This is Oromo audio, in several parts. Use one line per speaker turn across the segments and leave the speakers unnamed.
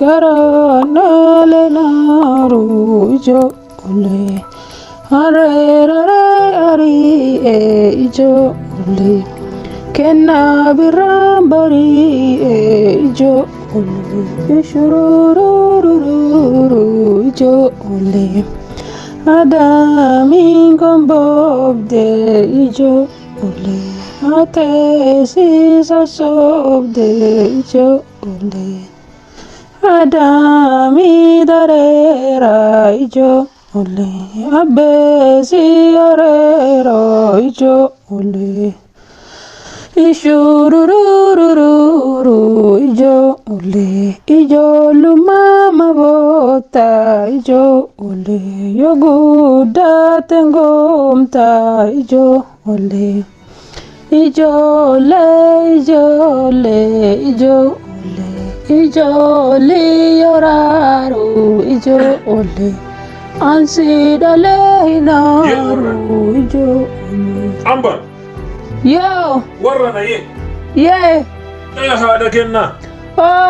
garanale naru ijoollee areerare arii ijoollee kennaa birraan barii ijoollee shururururu ijoollee adaamiin gomboobde ijoollee ateessisa soobde ijoollee adaamii dareera ijoollee abbeesi areero ijoollee ishururururu ijoollee ijoollummaa maboota ijoollee yoo guddaate ngoomta ijoollee ijoollee ijoollee ijoollee ijoollee yoraaru ijoollee ansi dhalee hinaaru ijoollee
Ambar
yoo
warra na ye
yee
haadha kennaa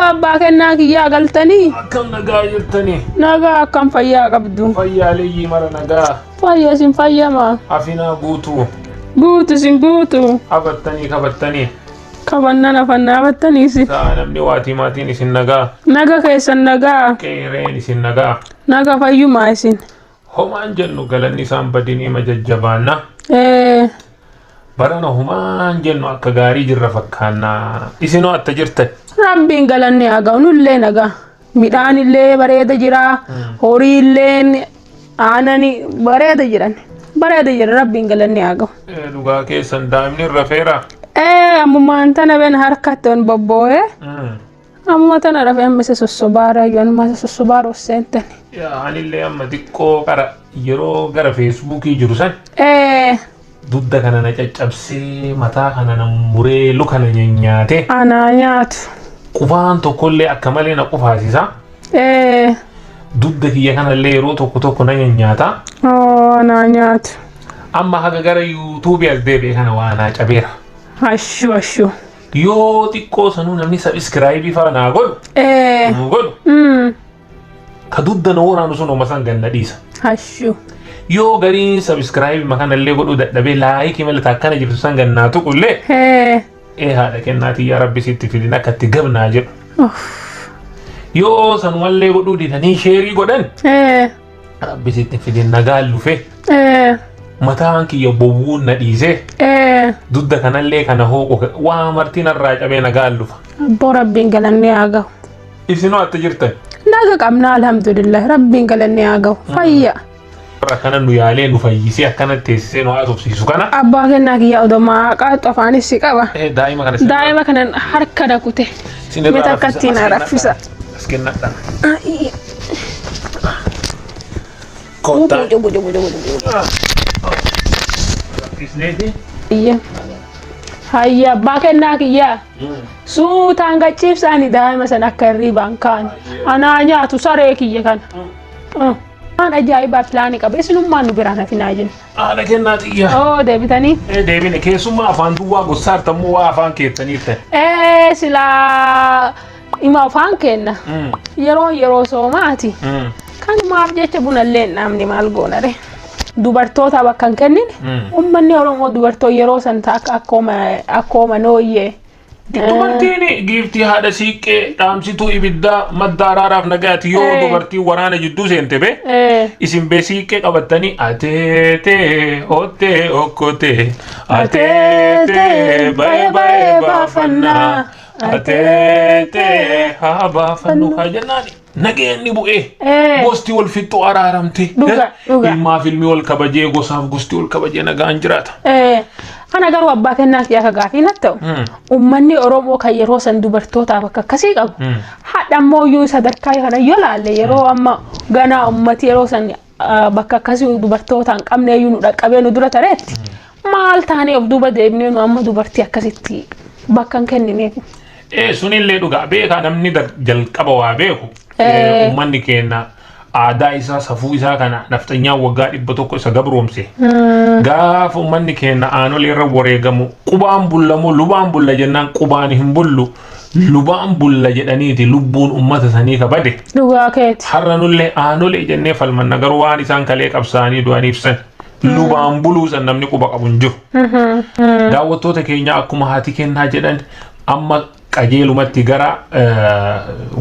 abbaa kennaa kiyyaa galtanii
akkam nagaa jirtanii
nagaa akkam fayyaa qabdu
fayyaaleeyyii mara nagaa
fayya isin fayyama
hafinaa guutuu
guutu isin guutu
kabattanii
kabannaan afannaa battaniisi
saa namni waatii maatiin isin nagaa
naga keessan nagaa
qeereen isin nagaa
naga fayyumaa isin
homaan jennu galanni isaan badinii majajjabaanna barana homaan jennu akka gaarii jirra fakkaannaa isinoo atta jirtan
rabbiin galanni haa ga'u nullee nagaa midhaan illee bareeda jira horii illee aanani bareeda jira rabbiin galanni haa ga'u
dhugaa keessan daa'imni rafeera
ammumaan tana ben harkatti on bobboo'ee amma tana rafee ammisa sossobaara yoo amma sossobaara seenten
anillee amma xiqqoo qara yeroo gara feesbuukii jiru san dudda kana na caccabsee mataa kana na muree luka na nyaate
anaa nyaatu
qufaan tokkollee akka malee na qufaasisa dudda kiyya kanallee yeroo tokko na nyaata
anaa nyaatu
amma haga gara yuutuubii as deebi'e kana waa naa cabeera
Ashu.
yoo xiqqoo sanuu namni sabiskiraayibii fa'aa naa godhu ka dudda na waraanu sun oma san ganna dhiisa
Ashu.
yoo gariin sabiskiraayibii makanallee godhuu dadhabee laayikii malata akkana jirtu san gannaa tuqullee haadha kennaatii yaa rabbi sitti fidin akka itti gabnaa jedhu yoo sanumallee godhuu didanii sheerii godhan rabbi sitti fidin nagaan lufe mataan kiyya bowwuun na dhiisee dudda kanallee kana hooqu waa martiin irraa cabee nagaan lufa
abboo rabbiin galannee haa ga'u
isinoo atta jirtan
naga qabna alhamdulillah rabbiin galannee haa ga'u fayya
akkana nu yaalee nu fayyisee akkana teessisee nu haasofsiisu kana
abbaa kennaa kiyya odomaa qaatu afaanis si qaba
daa'ima
kanan harka dakute mita akkattiin raffisa
as kennadha kottaa
hayya abbaa kennaa kiyya suutaan gachiibsaani daa'ima san akka hirriibaan kaan anaa nyaatu saree kiyya kana waan ajaa'ibaa pilaanii qaba isinummaan nu biraan hafinaa jenna
haadha kennaa xiyya
deebitanii
deebine keessummaa afaan duwwaa gossaartammoo waa afaan keessaniif
silaa ima afaan kenna yeroo soomaati kanumaaf jecha bunallee namni maal goonare dubartoota bakka hin kennine ummanni oromoo dubartoo yeroo san akkooma nooyyee
dubartiin giiftii haadha siiqqee dhaamsituu ibiddaa madda araaraaf nagaati yoo dubartiin waraana jidduu seente be isin bee siiqqee qabattanii ateetee ottee okkotee ateetee baay'ee baafannaa ateetee haa baafannu haa jennaani nageenni bu'ee gosti wal fixxu araaramte ilmaaf ilmi wal kabajee gosaaf gosti wal kabajee nagaan jiraata
ana garuu abbaa kennaa kiyya akka gaafii natti ta'u ummanni oromoo kan yeroo san dubartootaaf akka akkasii qabu hadhammoo iyyuu sadarkaa kana yoo laalle yeroo amma ganaa ummati yeroo san bakka akkasii dubartootaan qabnee iyyuu nu dhaqqabee nu dura tareetti maal taanee of duuba deebinee nu amma dubartii akkasitti bakka hin kennineef.
Sunillee dhugaa beekaa namni jalqaba waa beeku ummanni keenya aadaa isaa safuu isaa kana nafxanyaan waggaa 100 isa gabroomse gaafa ummanni keenya aanolee irra wareegamu qubaan bullamu lubaan bulla jennaan qubaan hin bullu lubaan bulla jedhaniiti lubbuun ummata sanii kabade
dhugaa keeti
har'a nullee aanolee jennee falmanna garuu waan isaan kalee qabsaanii du'aniif san lubaan buluu san namni quba qabu hin jiru. Daawwattoota keenya akkuma haati kennaa jedhan amma qajeelumatti gara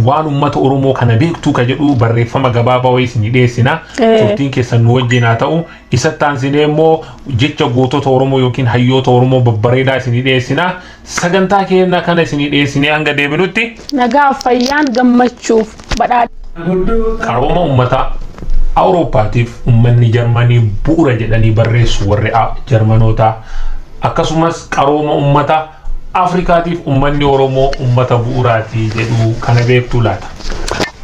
waan ummata Oromoo kana beektuu ka jedhu barreeffama gabaabaa wayii isin dhiyeessina. Turtiin keessan nu wajjin haa ta'u. Isatti aansinee immoo jecha gootota Oromoo yookiin hayyoota Oromoo babbareedaa isin dhiyeessina. Sagantaa keenya kana isin dhiyeessinee hanga deebinutti.
Nagaa fayyaan gammachuuf badhaadha.
Qarooma ummataa Awurooppaatiif ummanni Jarmanii bu'uura jedhanii barreessu warri Jarmanootaa akkasumas qarooma ummataa Afrikaatiif ummanni Oromoo ummata bu'uuraati jedhu kana beektuu laata.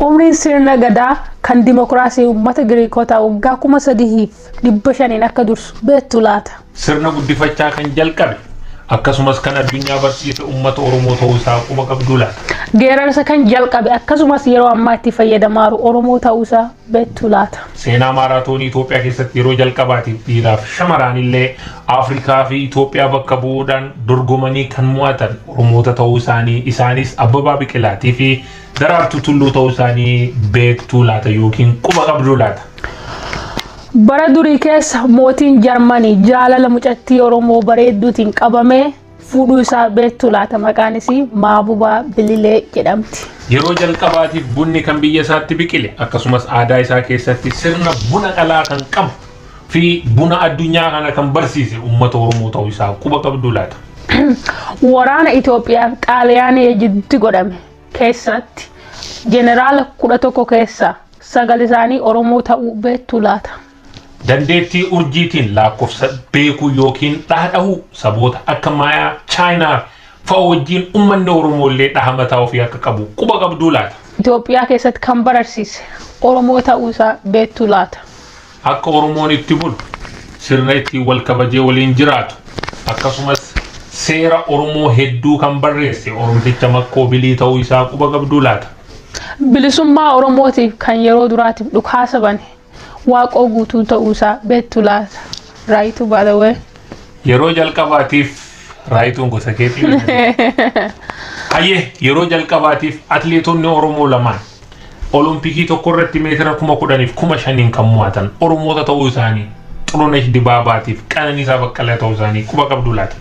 Umriin sirna gadaa kan dimokiraasii ummata Giriikotaa waggaa 3,500 akka dursu beektuu laata.
Sirna guddifachaa kan jalqabe akkasumas kan addunyaa barsiise ummata Oromoo ta'uu isaa quba qabduu laata.
Geerarsa kan jalqabe akkasumas yeroo ammaa itti fayyadamaa jiru Oromoo ta'uu isaa beektuu laata.
Seenaa maaraatoonii Itoophiyaa keessatti yeroo jalqabaatiif dhiiraaf shamarran illee Afrikaa fi Itoophiyaa bakka bu'uudhaan dorgomanii kan mo'atan Oromoota ta'uu isaanii isaanis Abbabaa Biqilaatii fi Daraartuu Tulluu ta'uu isaanii beektuu laata yookiin quba qabduu laata.
Bara durii keessa mootiin Jarmanii jaalala mucattii Oromoo bareedduutiin qabamee fuudhuu isaa beektuu laata maqaan isii Maabubaa Bililee jedhamti.
Yeroo jalqabaatiif bunni kan biyya isaatti biqile akkasumas aadaa isaa keessatti sirna buna qalaa kan qabu fi buna addunyaa kana kan barsiise ummata Oromoo ta'uu isaa quba qabduu laata.
Waraana Itoophiyaa fi Xaaliyaanii jidduutti godhame keessatti jeneraala 11 keessaa 9 isaanii Oromoo ta'uu beektuu laata.
Dandeettii urjiitiin lakkoofsa beekuu yookiin dhaadhahuu saboota akka Maayaa Chaayinaa fa'a wajjin ummanni Oromoo illee dhahamataa ofii akka qabu quba qabduu laata.
Itoophiyaa keessatti kan barsiise Oromoo ta'uu isaa beektuu laata.
Akka Oromoon itti bulu sirna ittiin wal kabajee waliin jiraatu akkasumas seera Oromoo hedduu kan barreesse Oromticha Makkoo Bilii ta'uu isaa quba qabduu laata.
Bilisummaa Oromootiif kan yeroo duraatiif dhukaasa bane Waaqoo guutuu ta'uu isaa beektuu laata. Raayituu by the way.
Yeroo jalqabaatiif raayituun gosa keetii. Hayyee yeroo jalqabaatiif atleetonni Oromoo lamaan Olompikii tokko irratti meetira 10,000 fi 5,000 kan mo'atan Oromoota ta'uu isaanii Xurunesh Dibaabaatiif Qananiisaa Baqqalaa ta'uu isaanii quba qabduu laata.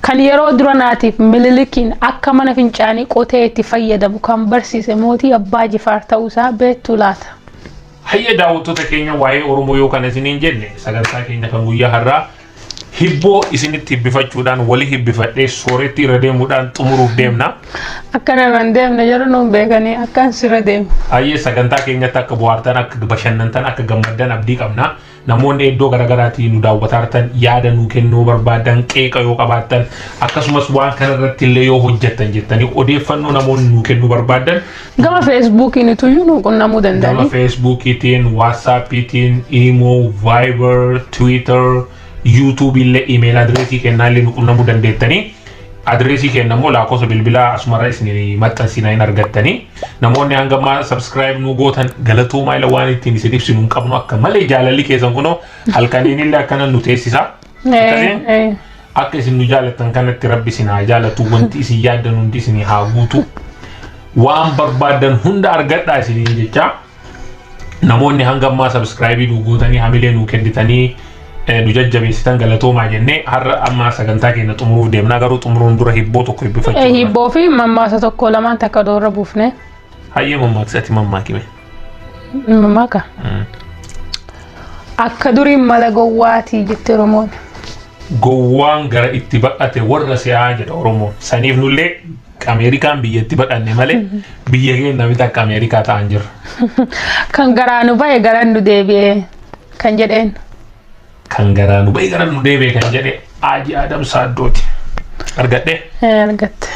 Kan yeroo duranaatiif Minilikiin akka mana fincaanii qotee itti fayyadamu kan barsiise mootii Abbaa Jifaar ta'uu isaa beektuu laata.
Hayyee daawwattoota keenya waa'ee Oromoo yoo kana isiniin jenne sagantaa keenya kan guyyaa har'aa hibboo isinitti hibbifachuudhaan walii hibbifadhee sooretti irra deemuudhaan xumuruuf deemna.
Akkana irraan deemna jedhu nuun beekanii akkaan sirra deemu.
Hayyee sagantaa keenyatti akka bohaartan akka bashannantan akka gammaddan abdii qabna. Namoonni iddoo garaagaraatii nu daawwatartan yaada nu kennuu barbaadan qeeqa yoo qabaattan akkasumas waan kana irratti illee yoo hojjettan jettanii odeeffannoo namoonni nu kennuu barbaadan
gama Feesbuukiin tuyyuu nu qunnamuu danda'ani.
Gama Feesbuukiitiin, Waatsaappiitiin, Imo, Viber, Twitter, YouTube illee email adreesii kennaa illee nu qunnamuu dandeettanii. Adreesii kenna immoo lakkoofsa bilbilaa asumara isin maxxansinaa hin argattanii. Namoonni hanga ammaa subscribe nu gootan galatoomaa ila waan ittiin isin ibsinu hin qabnu akka malee jaalalli keessan kunoo halkaniin illee akkana nu teessisa. Akka isin nu jaalattan kanatti rabbi isin haa jaalatu wanti isin yaaddan hundi isin haa guutu. Waan barbaadan hunda argadhaa isiniin jecha. Namoonni hanga ammaa subscribe nu gootanii hamilee nu kennitanii nu jajjabeessitan galatoomaa jennee har'a amma sagantaa keenya xumuruuf deemnaa garuu xumuruun dura hibboo tokko hibbifachuu.
Hibboo fi mammaaksa tokko lamaan takka doorra buufne.
Hayyee mammaaksaati mammaakime.
Mammaaka. Akka duriin mala gowwaatii jette Oromoon.
Gowwaan gara itti baqate warra si'aa jedha Oromoon. Saniif nullee Ameerikaan biyyatti baqanne malee biyya keenya miti akka Ameerikaa ta'an jirra.
Kan garaa nu bahe garaan nu deebi'ee kan jedheen.
Kan garaa nu bahe garaan nu deebi'ee kan jedhe Haji Adam Saaddooti. Argadhe?
Argatte.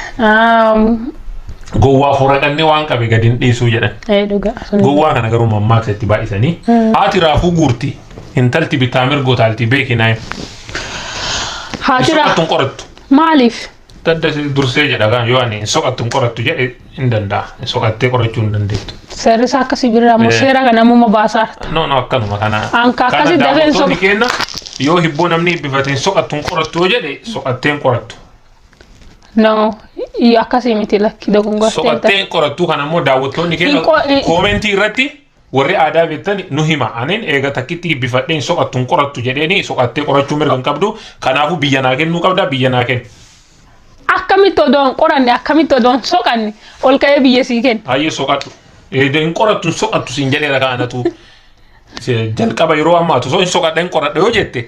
Gowwaa horaqannee waan qabe gadi hin dhiisuu jedhan.
Dhugaa.
Gowwaa kana garuu mammaaksa itti baay'isanii. Haati raafuu guurti. Intalti bitaa mirgoo taalti beekinaa.
Haati
raafuu qorattu.
Maaliif?
Dadda dursee jedha kan yoo ani soqattuun qorattu jedhe hin danda'a. Soqattee qorachuu hin dandeettu.
Seerri isaa akkasii biraa moo seera kana namuma baasaarta?
No akkanuma kana.
Anka akkasii dafeen
soqattuun kenna yoo hibboo namni hibbifateen soqattuun qorattu jedhe soqatteen qorattu.
No, akkasii miti lakki dogongortee.
Soqattee qorattuu kan ammoo daawwattoonni keenya koomentii irratti warri aadaa beektan nu hima. Anin eega takkitti bifadheen soqattuun qorattu jedheeni soqattee qorachuu mirga hin qabdu. Kanaafuu biyya naa kennuu qabda biyya naa kennu.
Akkamitti odoon qoranne akkamitti odoon soqanne ol ka'ee biyya sii kenna.
Hayyee soqadhu. Hin qorattu soqattu siin jedheera kaanatu. Jalqaba yeroo ammaatu so hin soqadheen qoradha yoo jette.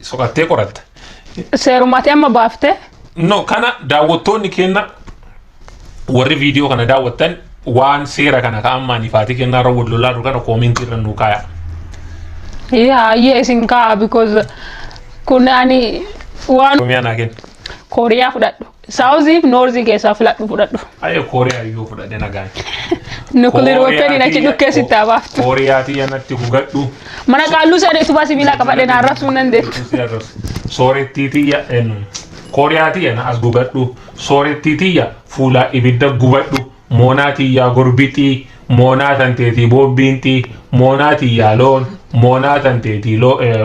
Soqattee qoratta.
Seerumatti amma baaftee.
No kana daawwattoonni keenya warri viidiyoo kana daawwattan waan seera kana ka'ammaanii faatii kennaa irra wal lolaa kana koomentii irra nuu kaaya.
Yes in kaa because kun ani waan
Oromiyaa naa kenna.
Kooriyaa fudhadhu. Saawuziif noorzii keessaa filadhu fudhadhu.
Ayyee Kooriyaa iyyuu fudhadhe nagaan.
Nukuliir weapon achi dhukkee sitti baaftu.
Kooriyaatii yanatti hugadhu.
Mana qaalluu sadee tubaa sibiilaa qabadhe naa raasuu nan deettu.
Soorettiitiyya Kooriyaatii as gugadhu. Soorettiitiyya fuula ibidda gubadhu. Moonaatiyyaa gorbixii. Moonaa tanteetii boobbiintii. Moonaatiyyaa loon. Moonaa tanteetii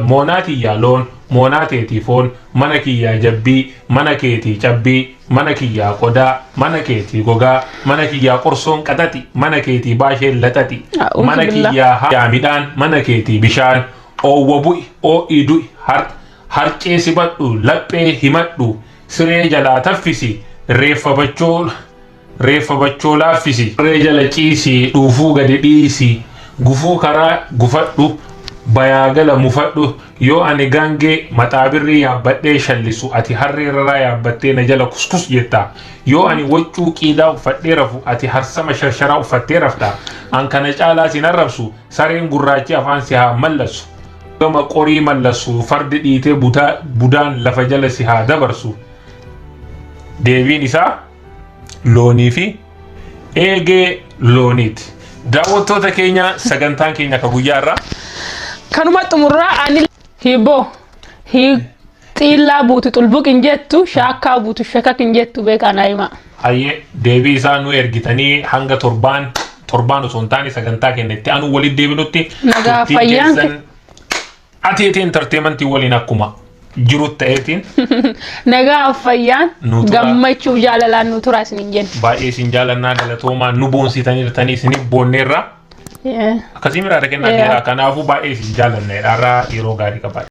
moonaatiyyaa loon. Moonaa teetii foon. Mana kiyyaa jabbii. Mana keetii cabbii. Mana kiyyaa qodaa. Mana keetii gogaa. Mana kiyyaa qorsoon qaxaxi. Mana keetii baasheen laxaxi. Mana kiyyaa midhaan. Mana keetii bishaan. Oowwa bu'i. Oo'ii du'i. Harcee sibadhu. Laphee himadhu. Siree jalaa taffisi. Reeffa bachoo laaffisi. Siree jala ciisi. Dhuufuu gadi dhiisi. Gufuu karaa gufadhu. Bayaagala mufadhu. Yoo ani gaangee maxaabirrii yaabbadhee shallisu ati harreerraa yaabbattee na jala kuskus jetta. Yoo ani waccuu qiidaa uffadhee rafu ati harsama sharsharaa uffattee rafta. An kana caalaa sin arrabsu sareen gurraachi afaan si haa mallasu. Gama qorii mallasu fardi dhiitee budaan lafa jala si haa dabarsu. Deebiin isaa loonii fi eegee looniiti. Daawwattoota keenya sagantaan keenya ka guyyaa irraa
kanuma xumurraa ani hibboo xiillaa buutu xulbuq hin jettu shaakkaa buutu shakak hin jettu beekanaa hima.
Hayyee deebii isaa nu ergitanii hanga torbaan osoo hin taane sagantaa keenya itti aanu walitti deebinutti
nagaa fayyaan
ati entertainmentii waliin akkuma jirutti ta'eetiin
nagaa fayyaan gammachuuf jaalalaan nu turaa isin jenna.
Baay'ee isin jaalannaa galatoomaa nu boonsitaniirtanii isinif boonneerra. Akkasii miraara kennaa kanaafuu baay'ee isin jaalanneedha irraa yeroo gaarii qaba.